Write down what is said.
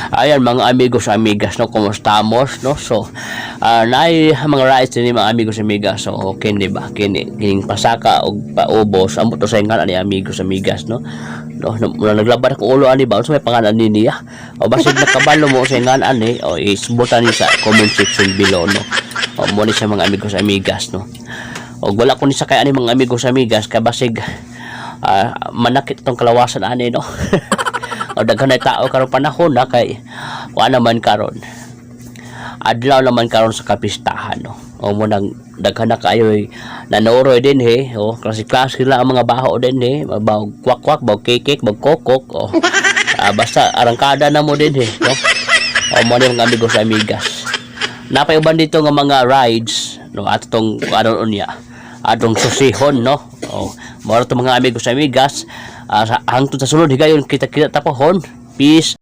Ayan mga amigos amigas no, kumustamos no. So naay mga rights ni mga amigos amigas. So okay di ba kining pasaka og paubos amo to sa ngalan ni amigos amigas no. No, naglaban ako ulo ani ba so may pangalan ni niya. O basig nakabalo mo sa ngalan ani o isbutan ni sa comment section below no. O mo ni sa mga amigos amigas no. Og wala ko ni sa kay ani mga amigos amigas ka basig manakit tong kalawasan ani no. O daghan na tao karon panahon na kay wala naman karon adlaw naman karon sa kapistahan no. O mo nang daghan na kayo nanoroy din o klase sila ang mga baho din baw kwak baw kekek baw kokok o basta arangkada na mo din no. O mo ni mga amigos amigas napayuban dito nga mga rides no atong ano unya atong susihon no. O mo to mga amigos amigas hangtod sa sulod higayon kita tapahon. Peace.